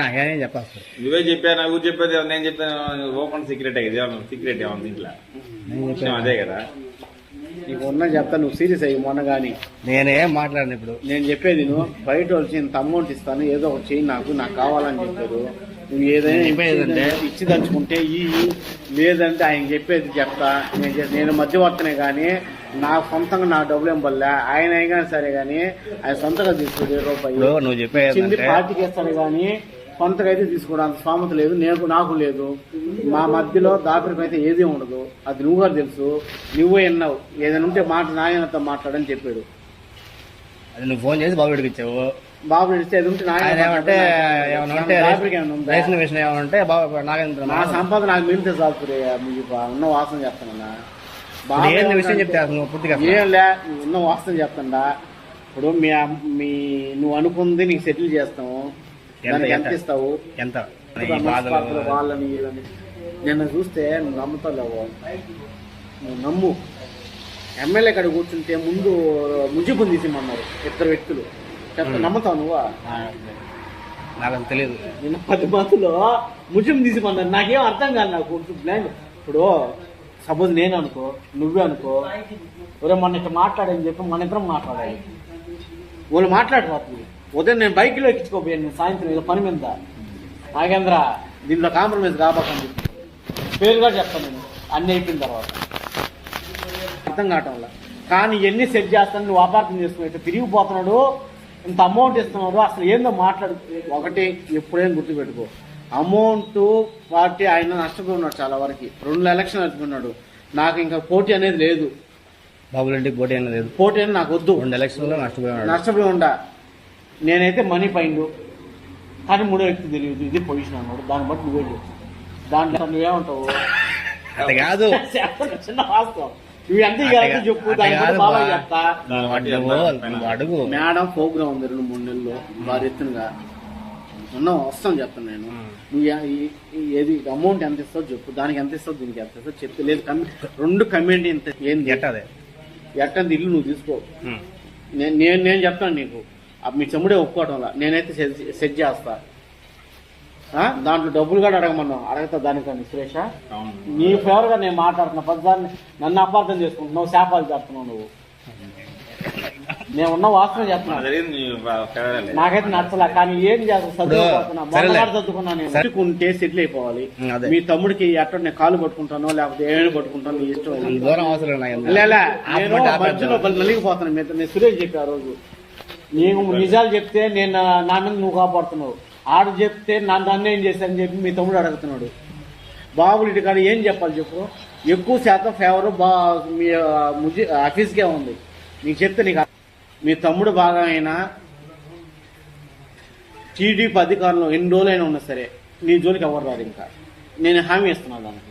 నాకేం చెప్పాలి నువ్వే చెప్పాను ఊరు చెప్పేది నేను చెప్పాను ఓపెన్ సీక్రెట్ ఇది సీక్రెట్ ఏమన్నా ఇంట్లో అదే కదా నీకు ఉన్న చెప్తా నువ్వు సీరియస్ అయ్యి మొన్న కానీ నేనేం మాట్లాడిన ఇప్పుడు నేను చెప్పేది నువ్వు బయట వచ్చి ఇంత అమౌంట్ ఇస్తాను ఏదో ఒకటి చెయ్యి నాకు కావాలని చెప్పారు నువ్వు ఏదైనా ఇచ్చి దంచుకుంటే లేదంటే ఆయన చెప్పేది చెప్తా నేను మధ్యవర్తనే కానీ నా సొంతంగా నా డబ్బులు ఏం పడలే ఆయన అయినా సరే కానీ ఆయన సొంతగా తీసుకుని రూపాయలు నువ్వు చెప్పేది పార్టీకి ఇస్తాడు కానీ సొంతగా అయితే తీసుకోవడానికి స్థామత లేదు నాకు లేదు మా మధ్యలో దాపరికి అయితే ఏది ఉండదు అది నువ్వు గారు తెలుసు నువ్వే విన్నావు ఏదైనా ఉంటే నాయనతో మాట్లాడని చెప్పాడు అది నువ్వు ఫోన్ చేసి బాబు ఇచ్చావు బాబు ఇస్తే అది ఉంటే నా సంపాదన నాకు మిగిలితే చాలు మీకు ఉన్న వాసన చెప్తానన్నా విషయం చెప్తా ఏం లే ఉన్న వాసన చెప్తాడా ఇప్పుడు నువ్వు అనుకుంది నీకు సెటిల్ చేస్తాము ఎంత ఇస్తావు ఎంత వాళ్ళని నిన్న చూస్తే నువ్వు నమ్ముతావు నువ్వు నమ్ము ఎమ్మెల్యే కాడ కూర్చుంటే ముందు ముజిబుని తీసిమన్నారు ఇద్దరు వ్యక్తులు చెప్తా నమ్ముతావు నువ్వా నాకు తెలియదు నిన్న 10 మందిలో ముజిబు తీసిమన్నారు నాకేం అర్థం కాదు నాకు ఇప్పుడు సపోజ్ నేను అనుకో నువ్వే అనుకో ఒరే మొన్న ఇట్లా మాట్లాడని చెప్పి మన ఇద్దరం మాట్లాడాలి వాళ్ళు మాట్లాడిపోతుంది ఉదయం నేను బైక్లో ఎక్కించుకోపోయాను నేను సాయంత్రం ఏదో పని మీద నాగేంద్ర దీంట్లో కాంప్రమైజ్ కాబోకండి పేరుగా చెప్తాను నేను అన్ని అయిపోయిన తర్వాత అర్థం కావటం వల్ల కానీ ఎన్ని సెట్ చేస్తాను నువ్వు అపార్థం చేసుకున్నట్టు తిరిగిపోతున్నాడు ఇంత అమౌంట్ ఇస్తున్నాడు అసలు ఏందో మాట్లాడు ఒకటి ఎప్పుడైనా గుర్తుపెట్టుకో అమౌంట్ పార్టీ ఆయన నష్టపోయి ఉన్నాడు చాలా వరకు 2 ఎలక్షన్ నడుపుకున్నాడు నాకు ఇంకా పోటీ అనేది లేదు బాబులంటికి పోటీ అనేది లేదు పోటీ అనేది నాకు వద్దు 2 ఎలక్షన్లో నష్టపోయి ఉండా నేనైతే మనీ పైండు కానీ 3వ వ్యక్తి తెలియదు ఇది పొజిషన్ అన్నాడు దాన్ని బట్టి నువ్వే చెప్పు దాంట్లో నువ్వేమంటావు అది కాదు చిన్న వాస్తవం నువ్వు ఎంత చెప్పు దాన్ని బట్టి బాగా చెప్తా అడుగు మేడం ప్రోగ్రామ్ ఉంది 2-3 నెలల్లో వారి ఎత్తునుగా వస్తాం చెప్తాను నేను నువ్వు ఏది అమౌంట్ ఎంత ఇస్తావు చెప్పు దానికి ఎంత ఇస్తావు దీనికి ఎంత ఇస్తావు చెప్తే లేదు 2 కమ్యూనిటీ ఎంత ఏంది ఎట్టంది ఇల్లు నువ్వు తీసుకో నేను చెప్తాను నీకు మీ చెమ్ముడే ఒప్పుకోవటంలా నేనైతే సెట్ చేస్తా దాంట్లో డబ్బులు కూడా అడగమన్నావు అడగతా దానికని సురేష నీ ఫేవర్ గా నేను మాట్లాడుతున్నా పదాన్ని నన్ను అపార్థం చేసుకుంటున్నావు శాపాలు చెప్తున్నావు నువ్వు నేను ఉన్న వాసన చెప్తున్నా నాకైతే నచ్చలే కానీ ఏం చదువుకున్నా చదువుకుంటే సెటిల్ అయిపోవాలి మీ తమ్ముడికి ఎట్ట నేను కాలు పట్టుకుంటానో లేకపోతే ఏమైనా పట్టుకుంటాను నీ ఇష్టం నేను మధ్యలో నలిగిపోతాను నేను సురేష్ చెప్పి ఆ రోజు నేను నిజాలు చెప్తే నేను నా మీద నువ్వు కాపాడుతున్నావు ఆడు చెప్తే నన్ను ఏం చేశానని చెప్పి మీ తమ్ముడు అడుగుతున్నాడు బాబులు ఇటు కాదు ఏం చెప్పాలి చెప్పు ఎక్కువ శాతం ఫేవర్ మీ ఆఫీస్కే ఉంది నీకు చెప్తే నీకు మీ తమ్ముడు బాగా అయినా టీడీపీ అధికారంలో ఎన్ని రోజులైనా ఉన్నా సరే నీ జోలికి ఎవరు రాదు ఇంకా నేను హామీ ఇస్తున్నాను దానికి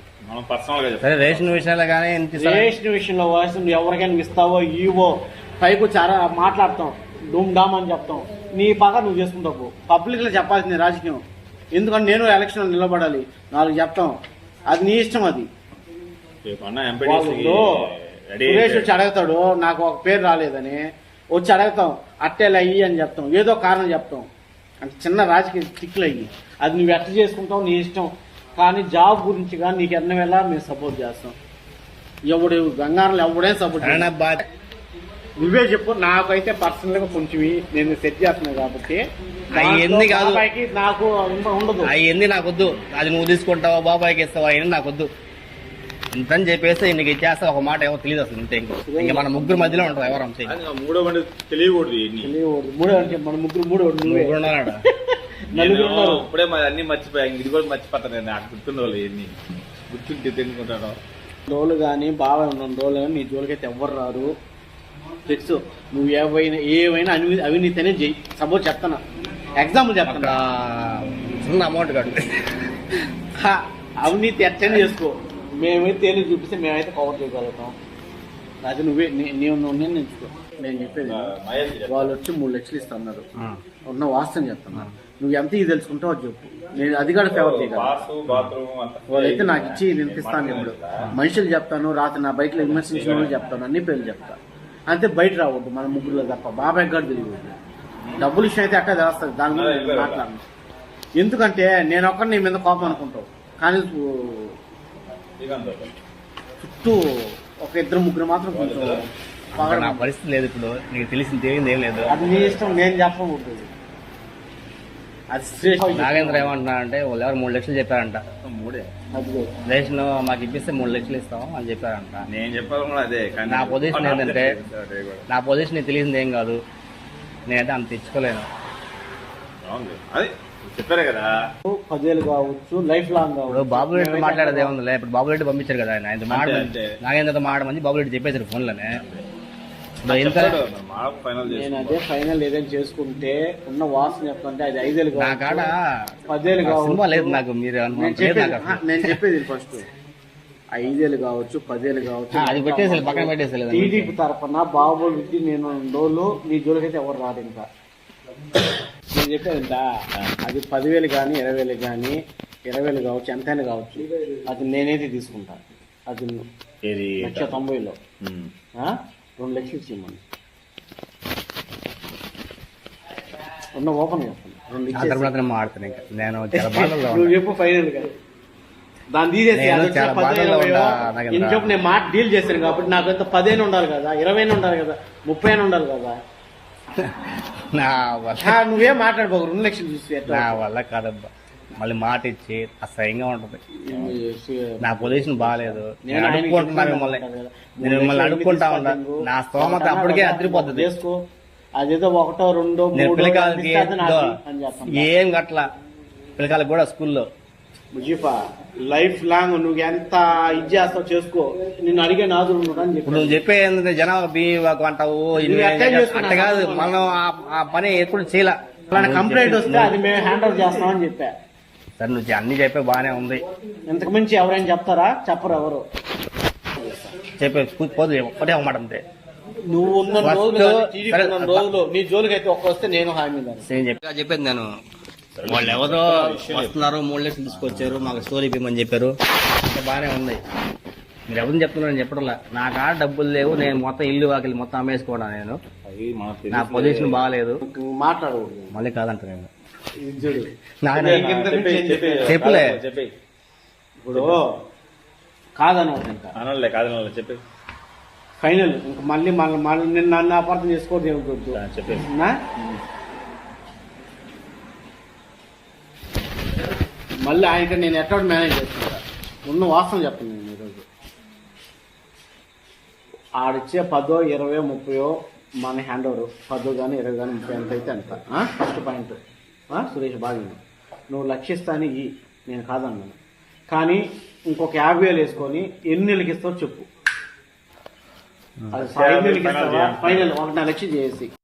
రేషన్ విషయాలు కానీ రేషన్ విషయంలో వాయిస్ ఎవరికైనా ఇస్తావో ఇవో పైకి చాలా మాట్లాడతాం డూమ్ డామ్ అని చెప్తాం నీ బాగా నువ్వు చేసుకుంటావు పబ్లిక్లో చెప్పాల్సింది రాజకీయం ఎందుకంటే నేను ఎలక్షన్లో నిలబడాలి 4 చెప్తాం అది నీ ఇష్టం అది సురేష్ వచ్చి అడుగుతాడు నాకు ఒక పేరు రాలేదని వచ్చి అడుగుతాం అట్టేలా అయ్యి అని చెప్తాం ఏదో కారణం చెప్తాం అంటే చిన్న రాజకీయ చిక్కులు అయ్యి అది నువ్వు ఎట్లా చేసుకుంటావు నీ ఇష్టం కానీ జాబ్ గురించి కానీ నీకు ఎన్న వేళ మేము సపోర్ట్ చేస్తాం ఎవడు గంగారంలో ఎవడేం సపోర్ట్ నువ్వే చెప్పు నాకైతే పర్సనల్ గా కొంచెం నేను సెట్ చేస్తున్నాను కాబట్టి నాకు ఉండదు అవన్నీ నాకు వద్దు అది నువ్వు తీసుకుంటావా బాబాయ్కి ఇస్తావా అవన్నీ నాకు వద్దు ఇంతని చెప్పేసి నీకు ఇచ్చేస్తా ఒక మాట ఏమో తెలియదు అసలు ఇంతే ఇంకా మన ముగ్గురు మధ్యలో ఉంటుంది ఎవరు అంతే మన ముగ్గురు నలుగురు ఇప్పుడే అన్ని మర్చిపోయాయి ఇది కూడా మర్చిపోతాను నాకు గుర్తున్న వాళ్ళు ఎన్ని గుర్తుంటే తెలుసుకుంటాను రోజులు కానీ బాగా ఉన్న రోజులు కానీ నీ జోలికైతే ఎవ్వరు రారు ఫిక్స్ నువ్వు ఏవైనా అవినీతి అనేది చెయ్యి సపోజ్ చెప్తాను ఎగ్జాంపుల్ చెప్తాను చిన్న అమౌంట్ కాదు అవినీతి ఎట్టని చేసుకో మేమైతే తేలిక చూపిస్తే మేమైతే కవర్ చేయగలుగుతాం అది నువ్వే నేను ఎంచుకో నేను చెప్పేది వాళ్ళు వచ్చి 3 లక్షలు ఇస్తున్నారు ఉన్న వాస్తవం చెప్తున్నారు నువ్వు ఎంత ఇది తెలుసుకుంటావు అది చెప్పు నేను అది కూడా ఫేవర్ చేయగలను వాళ్ళైతే నాకు ఇచ్చి వినిపిస్తాను ఇప్పుడు మనుషులు చెప్తాను రాత్రి నా బైక్లో విమర్శించిన చెప్తాను అన్ని పేర్లు చెప్తాను అంతే బయట రావద్దు మన ముగ్గురులో తప్ప బాబాయ్ గారు తెలియదు డబ్బులు విషయం అయితే అక్కడ చేస్తుంది దాని గురించి మాట్లాడను ఎందుకంటే నేను ఒక్కడిని నీ మీద కోపం అనుకుంటావు, కానీ చుట్టూ ఒక ఇద్దరు ముగ్గురు మాత్రం కొంచెం ఇప్పుడు నా పరిస్థితి లేదు, ఇప్పుడు నీకు తెలిసింది తెలియదు ఏం లేదు. అది నీ ఇష్టం, నేను చెప్పకూడదు. అది శ్రేష్ఠ. నాగేంద్ర ఏమంటున్నా అంటే వాళ్ళు ఎవరు 3 లక్షలు చెప్పారంట. 3 అదిగో. రేషన్ మాకు ఇప్పిస్తే 3 లక్షలు ఇస్తాం అని చెప్పారంట. నేను చెప్పాలి కూడా అదే, కానీ నా పొజిషన్ ఏంటంటే నా పొజిషన్ నీకు తెలిసింది ఏం కాదు, నేనైతే అంత తెచ్చుకోలేను. అది చెప్పారే కదా, 10,000 కావచ్చు, లైఫ్ లాంగ్ ఇప్పుడు బాబు రెడ్డి మాట్లాడేది ఏముందిలే. ఇప్పుడు బాబు రెడ్డి పంపించారు కదా ఆయన, ఆయన మాట నాగేంద్రతో మాడమని బాబు రెడ్డి చెప్పేశారు ఫోన్లోనే. నేను అదే ఫైనల్ ఏదైనా చేసుకుంటే ఉన్న వాసన చెప్తుంటే అది 5,000 నా కాడ 10,000 కావచ్చు లేదు నాకు. మీరు నేను చెప్పేది ఫస్ట్ 5,000 కావచ్చు, 10,000 కావచ్చు, అది పెట్టేసి పక్కన పెట్టేసి టీడీపీ తరఫున బాబు రెడ్డి నేను రోజులు నీ జోలికైతే ఎవరు రాదు. ఇంకా నేను చెప్పేది ఎంత, అది 10,000 కానీ 20,000 కానీ 20,000 కావచ్చు, ఎంతైనా కావచ్చు, అది నేనైతే తీసుకుంటా. అది 1,90,000లో 2 లక్షలు ఇచ్చేయమని ఉన్న ఓపెన్ చేస్తాను. 2 ఇచ్చేసి మాడుతున్నాను ఇంకా నేను చాలా బాధల్లో నువ్వు చెప్పు ఫైనల్ గా దాన్ని తీసేసి చాలా బాధల్లో ఇంకొక నేను మాట డీల్ చేశాను కాబట్టి నాకు ఎంత 10 ఉండాలి కదా, 20 ఉండాలి కదా, 30 ఉండాలి కదా. నా వల్ల నువ్వేం మాట్లాడుకోకు, 2 లక్షలు చూసి నా వల్ల కాదబ్బా. మళ్ళీ మాట ఇచ్చి అసహ్యంగా ఉంటుంది. నా పొజిషన్ బాగాలేదు, నేను అడుక్కుంటున్నా మిమ్మల్ని, నేను మిమ్మల్ని అడుక్కుంటా ఉన్నా. నా స్తోమత అప్పటికే అదిరిపోతుంది. చేసుకో, అదేదో 1, 2, 3 పిల్లకాయలకి ఏం గట్ల, పిల్లకాయలకు కూడా స్కూల్లో ముజీఫా లైఫ్ లాంగ్ నువ్వు ఎంత ఇది చేస్తావు చేసుకో, నిన్ను అడిగే నాదుడు అని చెప్పి నువ్వు చెప్పే జనాభా బీవాకు అంటావు. అట్ట కాదు, మనం ఆ పని ఎప్పుడు చేయలే. కంప్లైంట్ వస్తే అది మేము హ్యాండ్ ఓవర్ చేస్తామని చెప్పా. సరే నువ్వు అన్ని చెప్పే బాగానే ఉంది. ఇంతకు మించి ఎవరైనా చెప్తారా? చెప్పరు ఎవరు. చెప్పే పోదు ఒక్కటే ఒక మాట అంతే. నువ్వు ఉన్న రోజులు నీ జోలికి అయితే ఒక్క వస్తే నేను హామీ చెప్పేది నేను. వాళ్ళు ఎవరో వస్తున్నారు, 3 లక్షలు తీసుకొచ్చారు, మాకు స్టోరీ ఇవ్వమని చెప్పారు, బాగానే ఉంది. మీరు ఎవరిని చెప్తున్నారని చెప్పడంలా. నా కాడ డబ్బులు లేవు, నేను మొత్తం ఇల్లు వాకిలి మొత్తం అమ్మేసుకోవడా. నేను నా పొజిషన్ బాగాలేదు, మాట్లాడకూడదు. మళ్ళీ కాదంట నేను చెప్పులే. ఇప్పుడు కాదనవద్దు, ఇంకా అనలే కాదనలే చెప్పి ఫైనల్. ఇంకా మళ్ళీ మళ్ళీ నిన్ను నన్ను అపార్థం చేసుకోవద్దు ఏమిటొద్దు చెప్పేసి. మళ్ళీ ఆయనకి నేను ఎట్లా మేనేజ్ చేసుకుంటా, ఉన్న వాస్తవం చెప్తాను నేను ఈరోజు. ఆడిచ్చే 10, 20, 30 మన హ్యాండ్ ఓవర్ 10 కానీ 20 కానీ 30 ఎంత అయితే అంత. ఫస్ట్ పాయింట్ సురేష్ బాగా నువ్వు లక్ష్యిస్తాను ఇవి, నేను కాదన్నాను. కానీ ఇంకొక 50,000 వేసుకొని ఎన్ని నెలలకి ఇస్తావు చెప్పు. అది 5 నెలలకి ఇస్తావా? ఫైనల్ 1,00,000 చేసి